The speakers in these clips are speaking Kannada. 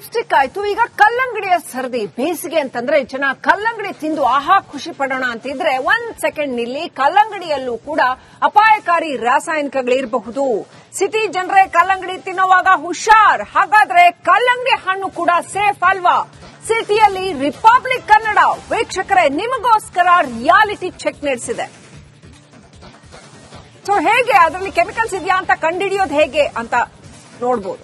ಲಿಪ್ಸ್ಟಿಕ್ ಆಯ್ತು. ಈಗ ಕಲ್ಲಂಗಡಿಯ ಸರದಿ. ಬೇಸಿಗೆ ಅಂತಂದ್ರೆ ಜನ ಕಲ್ಲಂಗಡಿ ತಿಂದು ಆಹಾ ಖುಷಿ ಪಡೋಣ ಅಂತಿದ್ರೆ 1 ಸೆಕೆಂಡ್ ನಿಲ್ಲಿ. ಕಲ್ಲಂಗಡಿಯಲ್ಲೂ ಕೂಡ ಅಪಾಯಕಾರಿ ರಾಸಾಯನಿಕಗಳಿರಬಹುದು. ಸಿಟಿ ಜನರೇ ಕಲ್ಲಂಗಡಿ ತಿನ್ನುವಾಗ ಹುಷಾರ್. ಹಾಗಾದ್ರೆ ಕಲ್ಲಂಗಡಿ ಹಣ್ಣು ಕೂಡ ಸೇಫ್ ಅಲ್ವಾ? ಸಿಟಿಯಲ್ಲಿ ರಿಪಬ್ಲಿಕ್ ಕನ್ನಡ ವೀಕ್ಷಕರೇ ನಿಮಗೋಸ್ಕರ ರಿಯಾಲಿಟಿ ಚೆಕ್ ನಡೆಸಿದೆ. ಸೊ ಹೇಗೆ ಅದರಲ್ಲಿ ಕೆಮಿಕಲ್ಸ್ ಇದೆಯಾ ಅಂತ ಕಂಡುಹಿಡಿಯೋದು ಹೇಗೆ ಅಂತ ನೋಡಬಹುದು.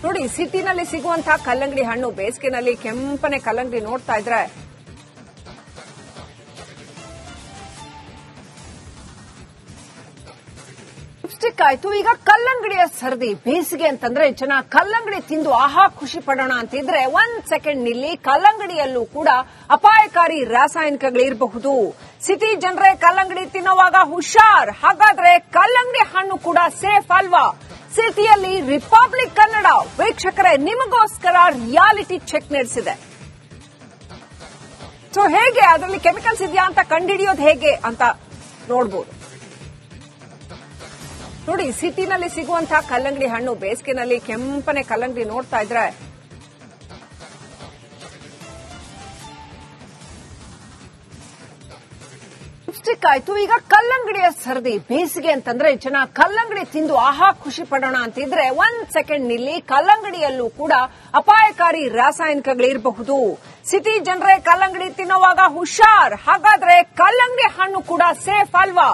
ನೋಡಿ, ಸಿಟಿನಲ್ಲಿ ಸಿಗುವಂತಹ ಕಲ್ಲಂಗಡಿ ಹಣ್ಣು. ಬೇಸಿಗೆನಲ್ಲಿ ಕೆಂಪನೆ ಕಲ್ಲಂಗಡಿ ನೋಡ್ತಾ ಇದ್ರೆ ಲಿಪ್ಸ್ಟಿಕ್ ಆಯ್ತು. ಈಗ ಕಲ್ಲಂಗಡಿಯ ಸರದಿ. ಬೇಸಿಗೆ ಅಂತಂದ್ರೆ ಜನ ಕಲ್ಲಂಗಡಿ ತಿಂದು ಆಹಾ ಖುಷಿ ಪಡೋಣ ಅಂತಿದ್ರೆ 1 ಸೆಕೆಂಡ್ ನಿಲ್ಲಿ. ಕಲ್ಲಂಗಡಿಯಲ್ಲೂ ಕೂಡ ಅಪಾಯಕಾರಿ ರಾಸಾಯನಿಕಗಳಿರಬಹುದು. ಸಿಟಿ ಜನರೇ ಕಲ್ಲಂಗಡಿ ತಿನ್ನುವಾಗ ಹುಷಾರ್. ಹಾಗಾದ್ರೆ ಕಲ್ಲಂಗಡಿ ಹಣ್ಣು ಕೂಡ ಸೇಫ್ ಅಲ್ವಾ? ಸಿಟಿಯಲ್ಲಿ ರಿಪಬ್ಲಿಕ್ ಕನ್ನಡ ವೀಕ್ಷಕರೇ ನಿಮಗೋಸ್ಕರ ರಿಯಾಲಿಟಿ ಚೆಕ್ ನಡೆಸಿದೆ. ಸೊ ಹೇಗೆ ಅದರಲ್ಲಿ ಕೆಮಿಕಲ್ಸ್ ಇದೆಯಾ ಅಂತ ಕಂಡುಹಿಡಿಯೋದು ಹೇಗೆ ಅಂತ ನೋಡಬಹುದು. ನೋಡಿ, ಸಿಟಿನಲ್ಲಿ ಸಿಗುವಂತಹ ಕಲ್ಲಂಗಡಿ ಹಣ್ಣು. ಬೇಸಿಗೆನಲ್ಲಿ ಕೆಂಪನೆ ಕಲ್ಲಂಗಡಿ ನೋಡ್ತಾ ಇದ್ರೆ ಲಿಪ್ಸ್ಟಿಕ್ ಆಯ್ತು. ಈಗ ಕಲ್ಲಂಗಡಿಯ ಸರದಿ. ಬೇಸಿಗೆ ಅಂತಂದ್ರೆ ಜನ ಕಲ್ಲಂಗಡಿ ತಿಂದು ಆಹಾ ಖುಷಿ ಪಡೋಣ ಅಂತಿದ್ರೆ 1 ಸೆಕೆಂಡ್ ನಿಲ್ಲಿ. ಕಲ್ಲಂಗಡಿಯಲ್ಲೂ ಕೂಡ ಅಪಾಯಕಾರಿ ರಾಸಾಯನಿಕಗಳಿರಬಹುದು. ಸಿಟಿ ಜನರೇ ಕಲ್ಲಂಗಡಿ ತಿನ್ನುವಾಗ ಹುಷಾರ್. ಹಾಗಾದ್ರೆ ಕಲ್ಲಂಗಡಿ ಹಣ್ಣು ಕೂಡ ಸೇಫ್ ಅಲ್ವಾ?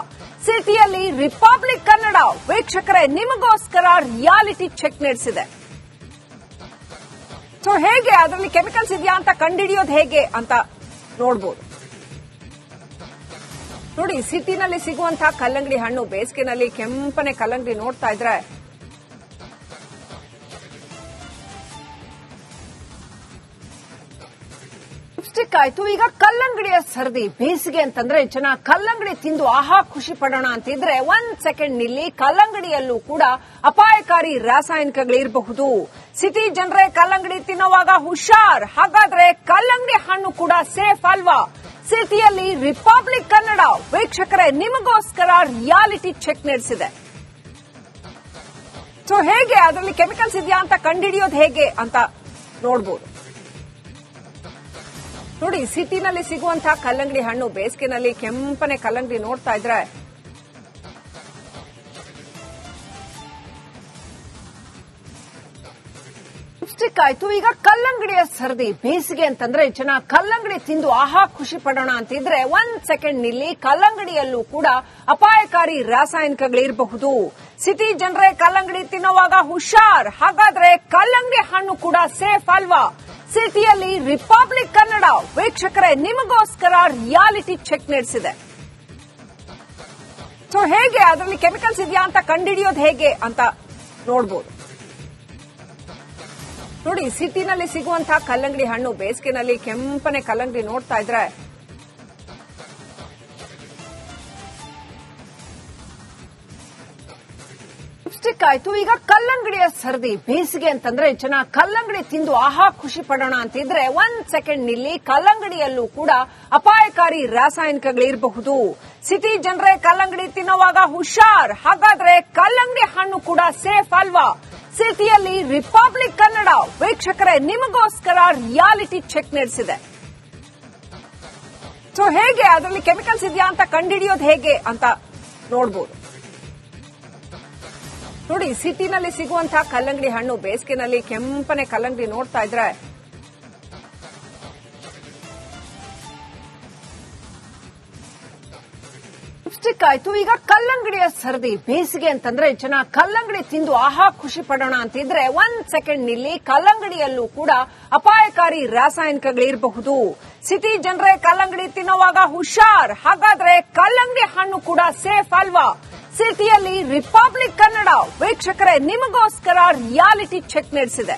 ಸಿಟಿಯಲ್ಲಿ ರಿಪಬ್ಲಿಕ್ ಕನ್ನಡ ವೀಕ್ಷಕರೇ ನಿಮಗೋಸ್ಕರ ರಿಯಾಲಿಟಿ ಚೆಕ್ ನಡೆಸಿದೆ. ಸೊ ಹೇಗೆ ಅದರಲ್ಲಿ ಕೆಮಿಕಲ್ಸ್ ಇದೆಯಾ ಅಂತ ಕಂಡುಹಿಡಿಯೋದು ಹೇಗೆ ಅಂತ ನೋಡಬಹುದು. ನೋಡಿ, ಸಿಟಿನಲ್ಲಿ ಸಿಗುವಂತಹ ಕಲ್ಲಂಗಡಿ ಹಣ್ಣು. ಬೇಸಿಗೆನಲ್ಲಿ ಕೆಂಪನೆ ಕಲ್ಲಂಗಡಿ ನೋಡ್ತಾ ಇದ್ರೆ ಲಿಪ್ಸ್ಟಿಕ್ ಆಯ್ತು. ಈಗ ಕಲ್ಲಂಗಡಿಯ ಸರದಿ. ಬೇಸಿಗೆ ಅಂತಂದ್ರೆ ಜನ ಕಲ್ಲಂಗಡಿ ತಿಂದು ಆಹಾ ಖುಷಿ ಪಡೋಣ ಅಂತಿದ್ರೆ 1 ಸೆಕೆಂಡ್ ನಿಲ್ಲಿ. ಕಲ್ಲಂಗಡಿಯಲ್ಲೂ ಕೂಡ ಅಪಾಯಕಾರಿ ರಾಸಾಯನಿಕಗಳಿರಬಹುದು. ಸಿಟಿ ಜನರೇ ಕಲ್ಲಂಗಡಿ ತಿನ್ನುವಾಗ ಹುಷಾರ್. ಹಾಗಾದ್ರೆ ಕಲ್ಲಂಗಡಿ ಹಣ್ಣು ಕೂಡ ಸೇಫ್ ಅಲ್ವಾ? ಸಿಟಿಯಲ್ಲಿ ರಿಪಬ್ಲಿಕ್ ಕನ್ನಡ ವೀಕ್ಷಕರೇ ನಿಮಗೋಸ್ಕರ ರಿಯಾಲಿಟಿ ಚೆಕ್ ನಡೆಸಿದೆ. ಸೊ ಹೇಗೆ ಅದರಲ್ಲಿ ಕೆಮಿಕಲ್ಸ್ ಇದೆಯಾ ಅಂತ ಕಂಡುಹಿಡಿಯೋದು ಹೇಗೆ ಅಂತ ನೋಡಬಹುದು. ನೋಡಿ, ಸಿಟಿನಲ್ಲಿ ಸಿಗುವಂತಹ ಕಲ್ಲಂಗಡಿ ಹಣ್ಣು. ಬೇಸಿಗೆನಲ್ಲಿ ಕೆಂಪನೆ ಕಲ್ಲಂಗಡಿ ನೋಡ್ತಾ ಇದ್ರೆ ಲಿಪ್ಸ್ಟಿಕ್ ಆಯ್ತು. ಈಗ ಕಲ್ಲಂಗಡಿಯ ಸರದಿ. ಬೇಸಿಗೆ ಅಂತಂದ್ರೆ ಜನ ಕಲ್ಲಂಗಡಿ ತಿಂದು ಆಹಾ ಖುಷಿ ಪಡೋಣ ಅಂತಿದ್ರೆ 1 ಸೆಕೆಂಡ್ ನಿಲ್ಲಿ. ಕಲ್ಲಂಗಡಿಯಲ್ಲೂ ಕೂಡ ಅಪಾಯಕಾರಿ ರಾಸಾಯನಿಕಗಳಿರಬಹುದು. ಸಿಟಿ ಜನರೇ ಕಲ್ಲಂಗಡಿ ತಿನ್ನುವಾಗ ಹುಷಾರ್. ಹಾಗಾದ್ರೆ ಕಲ್ಲಂಗಡಿ ಹಣ್ಣು ಕೂಡ ಸೇಫ್ ಅಲ್ವಾ? ಸಿಟಿಯಲ್ಲಿ ರಿಪಬ್ಲಿಕ್ ಕನ್ನಡ ವೀಕ್ಷಕರೇ ನಿಮಗೋಸ್ಕರ ರಿಯಾಲಿಟಿ ಚೆಕ್ ನಡೆಸಿದೆ. ಸೊ ಹೇಗೆ ಅದರಲ್ಲಿ ಕೆಮಿಕಲ್ಸ್ ಇದೆಯಾ ಅಂತ ಕಂಡುಹಿಡಿಯೋದು ಹೇಗೆ ಅಂತ ನೋಡಬಹುದು. ನೋಡಿ, ಸಿಟಿನಲ್ಲಿ ಸಿಗುವಂತಹ ಕಲ್ಲಂಗಡಿ ಹಣ್ಣು. ಬೇಸಿಗೆನಲ್ಲಿ ಕೆಂಪನೆ ಕಲ್ಲಂಗಡಿ ನೋಡ್ತಾ ಇದ್ರೆ ಲಿಪ್ಸ್ಟಿಕ್ ಆಯ್ತು. ಈಗ ಕಲ್ಲಂಗಡಿಯ ಸರದಿ. ಬೇಸಿಗೆ ಅಂತಂದ್ರೆ ಜನ ಕಲ್ಲಂಗಡಿ ತಿಂದು ಆಹಾ ಖುಷಿ ಪಡೋಣ ಅಂತಿದ್ರೆ 1 ಸೆಕೆಂಡ್ ನಿಲ್ಲಿ. ಕಲ್ಲಂಗಡಿಯಲ್ಲೂ ಕೂಡ ಅಪಾಯಕಾರಿ ರಾಸಾಯನಿಕಗಳಿರಬಹುದು. ಸಿಟಿ ಜನರೇ ಕಲ್ಲಂಗಡಿ ತಿನ್ನುವಾಗ ಹುಷಾರ್. ಹಾಗಾದ್ರೆ ಕಲ್ಲಂಗಡಿ ಹಣ್ಣು ಕೂಡ ಸೇಫ್ ಅಲ್ವಾ? ಸಿಟಿಯಲ್ಲಿ ರಿಪಬ್ಲಿಕ್ ಕನ್ನಡ ವೀಕ್ಷಕರೇ ನಿಮಗೋಸ್ಕರ ರಿಯಾಲಿಟಿ ಚೆಕ್ ನಡೆಸಿದೆ. ಸೊ ಹೇಗೆ ಅದರಲ್ಲಿ ಕೆಮಿಕಲ್ಸ್ ಇದೆಯಾ ಅಂತ ಕಂಡುಹಿಡಿಯೋದು ಹೇಗೆ ಅಂತ ನೋಡಬಹುದು. ನೋಡಿ, ಸಿಟಿನಲ್ಲಿ ಸಿಗುವಂತಹ ಕಲ್ಲಂಗಡಿ ಹಣ್ಣು. ಬೇಸಿಗೆನಲ್ಲಿ ಕೆಂಪನೆ ಕಲ್ಲಂಗಡಿ ನೋಡ್ತಾ ಇದ್ರೆ ಲಿಪ್ಸ್ಟಿಕ್ ಆಯ್ತು. ಈಗ ಕಲ್ಲಂಗಡಿಯ ಸರದಿ. ಬೇಸಿಗೆ ಅಂತಂದ್ರೆ ಜನ ಕಲ್ಲಂಗಡಿ ತಿಂದು ಆಹಾ ಖುಷಿ ಪಡೋಣ ಅಂತಿದ್ರೆ 1 ಸೆಕೆಂಡ್ ನಿಲ್ಲಿ. ಕಲ್ಲಂಗಡಿಯಲ್ಲೂ ಕೂಡ ಅಪಾಯಕಾರಿ ರಾಸಾಯನಿಕಗಳಿರಬಹುದು. ಸಿಟಿ ಜನರೇ ಕಲ್ಲಂಗಡಿ ತಿನ್ನುವಾಗ ಹುಷಾರ್. ಹಾಗಾದ್ರೆ ಕಲ್ಲಂಗಡಿ ಹಣ್ಣು ಕೂಡ ಸೇಫ್ ಅಲ್ವಾ? ಸಿಟಿಯಲ್ಲಿ ರಿಪಬ್ಲಿಕ್ ಕನ್ನಡ ವೀಕ್ಷಕರೇ ನಿಮಗೋಸ್ಕರ ರಿಯಾಲಿಟಿ ಚೆಕ್ ನಡೆಸಿದೆ.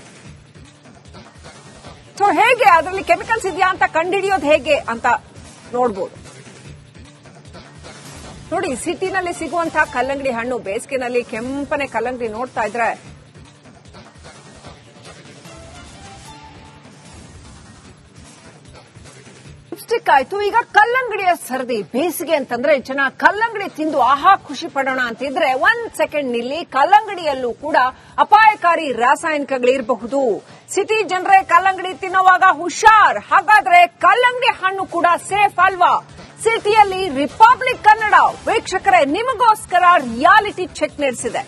ಸೊ ಹೇಗೆ ಅದರಲ್ಲಿ ಕೆಮಿಕಲ್ಸ್ ಇದೆಯಾ ಅಂತ ಕಂಡುಹಿಡಿಯೋದು ಹೇಗೆ ಅಂತ ನೋಡಬಹುದು. ನೋಡಿ, ಸಿಟಿನಲ್ಲಿ ಸಿಗುವಂತಹ ಕಲ್ಲಂಗಡಿ ಹಣ್ಣು. ಬೇಸಿಗೆನಲ್ಲಿ ಕೆಂಪನೆ ಕಲ್ಲಂಗಡಿ ನೋಡ್ತಾ ಇದ್ರೆ ಲಿಪ್ಸ್ಟಿಕ್ ಆಯ್ತು. ಈಗ ಕಲ್ಲಂಗಡಿಯ ಸರದಿ. ಬೇಸಿಗೆ ಅಂತಂದ್ರೆ ಜನ ಕಲ್ಲಂಗಡಿ ತಿಂದು ಆಹಾ ಖುಷಿ ಪಡೋಣ ಅಂತಿದ್ರೆ ಒಂದ್ ಸೆಕೆಂಡ್ ನಿಲ್ಲಿ. ಕಲ್ಲಂಗಡಿಯಲ್ಲೂ ಕೂಡ ಅಪಾಯಕಾರಿ ರಾಸಾಯನಿಕಗಳಿರಬಹುದು. ಸಿಟಿ ಜನರೇ ಕಲ್ಲಂಗಡಿ ತಿನ್ನುವಾಗ ಹುಷಾರ್. ಹಾಗಾದ್ರೆ ಕಲ್ಲಂಗಡಿ ಹಣ್ಣು ಕೂಡ ಸೇಫ್ ಅಲ್ವಾ? ಸಿಟಿಯಲ್ಲಿ ರಿಪಬ್ಲಿಕ್ ಕನ್ನಡ ವೀಕ್ಷಕರೇ ನಿಮಗೋಸ್ಕರ ರಿಯಾಲಿಟಿ ಚೆಕ್ ನಡೆಸಿದೆ.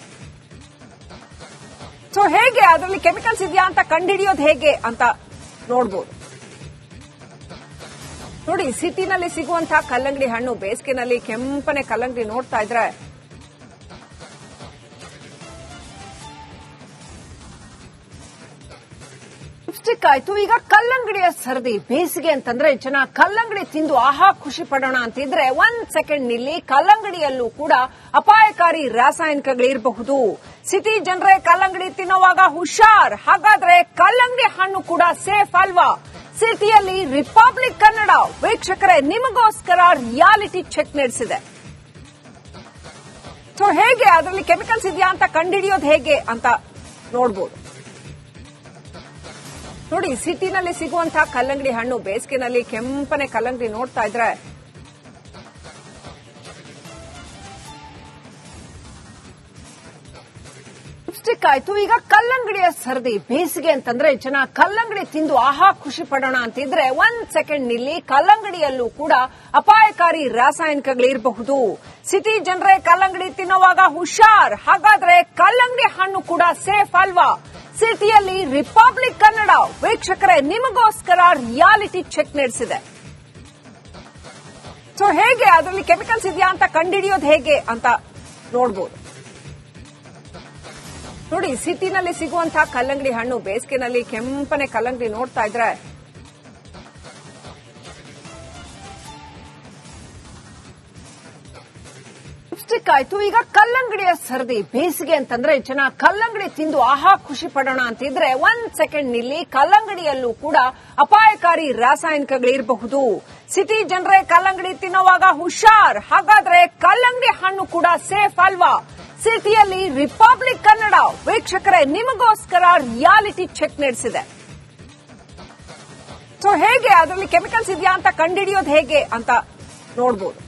ಸೊ ಹೇಗೆ ಅದರಲ್ಲಿ ಕೆಮಿಕಲ್ಸ್ ಇದೆಯಾ ಅಂತ ಕಂಡುಹಿಡಿಯೋದು ಹೇಗೆ ಅಂತ ನೋಡಬಹುದು. ನೋಡಿ, ಸಿಟಿನಲ್ಲಿ ಸಿಗುವಂತಹ ಕಲ್ಲಂಗಡಿ ಹಣ್ಣು. ಬೇಸಿಗೆನಲ್ಲಿ ಕೆಂಪನೆ ಕಲ್ಲಂಗಡಿ ನೋಡ್ತಾ ಇದ್ರೆ ಲಿಪ್ಸ್ಟಿಕ್ ಆಯ್ತು. ಈಗ ಕಲ್ಲಂಗಡಿಯ ಸರದಿ. ಬೇಸಿಗೆ ಅಂತಂದ್ರೆ ಜನ ಕಲ್ಲಂಗಡಿ ತಿಂದು ಆಹಾ ಖುಷಿ ಪಡೋಣ ಅಂತಿದ್ರೆ ಒಂದ್ ಸೆಕೆಂಡ್ ನಿಲ್ಲಿ. ಕಲ್ಲಂಗಡಿಯಲ್ಲೂ ಕೂಡ ಅಪಾಯಕಾರಿ ರಾಸಾಯನಿಕಗಳಿರಬಹುದು. ಸಿಟಿ ಜನರೇ ಕಲ್ಲಂಗಡಿ ತಿನ್ನುವಾಗ ಹುಷಾರ್. ಹಾಗಾದ್ರೆ ಕಲ್ಲಂಗಡಿ ಹಣ್ಣು ಕೂಡ ಸೇಫ್ ಅಲ್ವಾ? ಸಿಟಿಯಲ್ಲಿ ರಿಪಬ್ಲಿಕ್ ಕನ್ನಡ ವೀಕ್ಷಕರೇ ನಿಮಗೋಸ್ಕರ ರಿಯಾಲಿಟಿ ಚೆಕ್ ನಡೆಸಿದೆ. ಸೊ ಹೇಗೆ ಅದರಲ್ಲಿ ಕೆಮಿಕಲ್ಸ್ ಇದೆಯಾ ಅಂತ ಕಂಡುಹಿಡಿಯೋದು ಹೇಗೆ ಅಂತ ನೋಡಬಹುದು. ನೋಡಿ, ಸಿಟಿನಲ್ಲಿ ಸಿಗುವಂತಹ ಕಲ್ಲಂಗಡಿ ಹಣ್ಣು. ಬೇಸಿಗೆನಲ್ಲಿ ಕೆಂಪನೆ ಕಲ್ಲಂಗಡಿ ನೋಡ್ತಾ ಇದ್ರೆ ಲಿಪ್ಸ್ಟಿಕ್ ಆಯ್ತು. ಈಗ ಕಲ್ಲಂಗಡಿಯ ಸರದಿ. ಬೇಸಿಗೆ ಅಂತಂದ್ರೆ ಜನ ಕಲ್ಲಂಗಡಿ ತಿಂದು ಆಹಾ ಖುಷಿ ಪಡೋಣ ಅಂತಿದ್ರೆ ಒಂದ್ ಸೆಕೆಂಡ್ ನಿಲ್ಲಿ. ಕಲ್ಲಂಗಡಿಯಲ್ಲೂ ಕೂಡ ಅಪಾಯಕಾರಿ ರಾಸಾಯನಿಕಗಳಿರಬಹುದು. ಸಿಟಿ ಜನರೇ ಕಲ್ಲಂಗಡಿ ತಿನ್ನುವಾಗ ಹುಷಾರ್. ಹಾಗಾದ್ರೆ ಕಲ್ಲಂಗಡಿ ಹಣ್ಣು ಕೂಡ ಸೇಫ್ ಅಲ್ವಾ? ಸಿಟಿಯಲ್ಲಿ ರಿಪಬ್ಲಿಕ್ ಕನ್ನಡ ವೀಕ್ಷಕರೇ ನಿಮಗೋಸ್ಕರ ರಿಯಾಲಿಟಿ ಚೆಕ್ ನಡೆಸಿದೆ. ಸೊ ಹೇಗೆ ಅದರಲ್ಲಿ ಕೆಮಿಕಲ್ಸ್ ಇದೆಯಾ ಅಂತ ಕಂಡುಹಿಡಿಯೋದು ಹೇಗೆ ಅಂತ ನೋಡಬಹುದು. ನೋಡಿ, ಸಿಟಿನಲ್ಲಿ ಸಿಗುವಂತಹ ಕಲ್ಲಂಗಡಿ ಹಣ್ಣು. ಬೇಸಿಗೆನಲ್ಲಿ ಕೆಂಪನೆ ಕಲ್ಲಂಗಡಿ ನೋಡ್ತಾ ಇದ್ರೆ ಲಿಪ್ಸ್ಟಿಕ್ ಆಯ್ತು. ಈಗ ಕಲ್ಲಂಗಡಿಯ ಸರದಿ. ಬೇಸಿಗೆ ಅಂತಂದ್ರೆ ಜನ ಕಲ್ಲಂಗಡಿ ತಿಂದು ಆಹಾ ಖುಷಿ ಪಡೋಣ ಅಂತಿದ್ರೆ ಒಂದ್ ಸೆಕೆಂಡ್ ನಿಲ್ಲಿ. ಕಲ್ಲಂಗಡಿಯಲ್ಲೂ ಕೂಡ ಅಪಾಯಕಾರಿ ರಾಸಾಯನಿಕಗಳಿರಬಹುದು. ಸಿಟಿ ಜನರೇ ಕಲ್ಲಂಗಡಿ ತಿನ್ನುವಾಗ ಹುಷಾರ್. ಹಾಗಾದ್ರೆ ಕಲ್ಲಂಗಡಿ ಹಣ್ಣು ಕೂಡ ಸೇಫ್ ಅಲ್ವಾ? ಸಿಟಿಯಲ್ಲಿ ರಿಪಬ್ಲಿಕ್ ಕನ್ನಡ ವೀಕ್ಷಕರೇ ನಿಮಗೋಸ್ಕರ ರಿಯಾಲಿಟಿ ಚೆಕ್ ನಡೆಸಿದೆ. ಸೊ ಹೇಗೆ ಅದರಲ್ಲಿ ಕೆಮಿಕಲ್ಸ್ ಇದೆಯಾ ಅಂತ ಕಂಡುಹಿಡಿಯೋದು ಹೇಗೆ ಅಂತ ನೋಡಬಹುದು.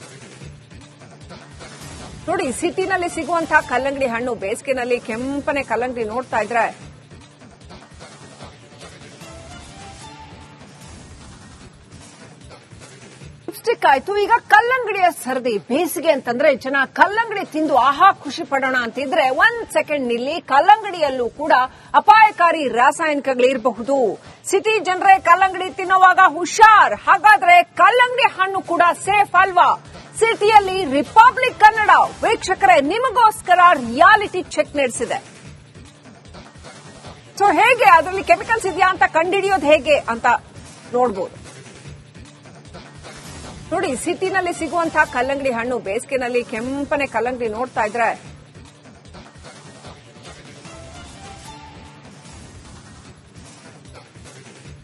ನೋಡಿ, ಸಿಟಿನಲ್ಲಿ ಸಿಗುವಂತಹ ಕಲ್ಲಂಗಡಿ ಹಣ್ಣು. ಬೇಸಿಗೆನಲ್ಲಿ ಕೆಂಪನೆ ಕಲ್ಲಂಗಡಿ ನೋಡ್ತಾ ಇದ್ರೆ ಲಿಪ್ಸ್ಟಿಕ್ ಆಯ್ತು. ಈಗ ಕಲ್ಲಂಗಡಿಯ ಸರದಿ. ಬೇಸಿಗೆ ಅಂತಂದ್ರೆ ಜನ ಕಲ್ಲಂಗಡಿ ತಿಂದು ಆಹಾ ಖುಷಿ ಪಡೋಣ ಅಂತಿದ್ರೆ ಒಂದ್ ಸೆಕೆಂಡ್ ನಿಲ್ಲಿ. ಕಲ್ಲಂಗಡಿಯಲ್ಲೂ ಕೂಡ ಅಪಾಯಕಾರಿ ರಾಸಾಯನಿಕಗಳಿರಬಹುದು. ಸಿಟಿ ಜನರೇ ಕಲ್ಲಂಗಡಿ ತಿನ್ನುವಾಗ ಹುಷಾರ್. ಹಾಗಾದ್ರೆ ಕಲ್ಲಂಗಡಿ ಹಣ್ಣು ಕೂಡ ಸೇಫ್ ಅಲ್ವಾ? ಸಿಟಿಯಲ್ಲಿ ರಿಪಬ್ಲಿಕ್ ಕನ್ನಡ ವೀಕ್ಷಕರೇ ನಿಮಗೋಸ್ಕರ ರಿಯಾಲಿಟಿ ಚೆಕ್ ನಡೆಸಿದೆ. ಸೊ ಹೇಗೆ ಅದರಲ್ಲಿ ಕೆಮಿಕಲ್ಸ್ ಇದೆಯಾ ಅಂತ ಕಂಡುಹಿಡಿಯೋದು ಹೇಗೆ ಅಂತ ನೋಡಬಹುದು. ನೋಡಿ, ಸಿಟಿನಲ್ಲಿ ಸಿಗುವಂತಹ ಕಲ್ಲಂಗಡಿ ಹಣ್ಣು. ಬೇಸಿಗೆನಲ್ಲಿ ಕೆಂಪನೆ ಕಲ್ಲಂಗಡಿ ನೋಡ್ತಾ ಇದ್ರೆ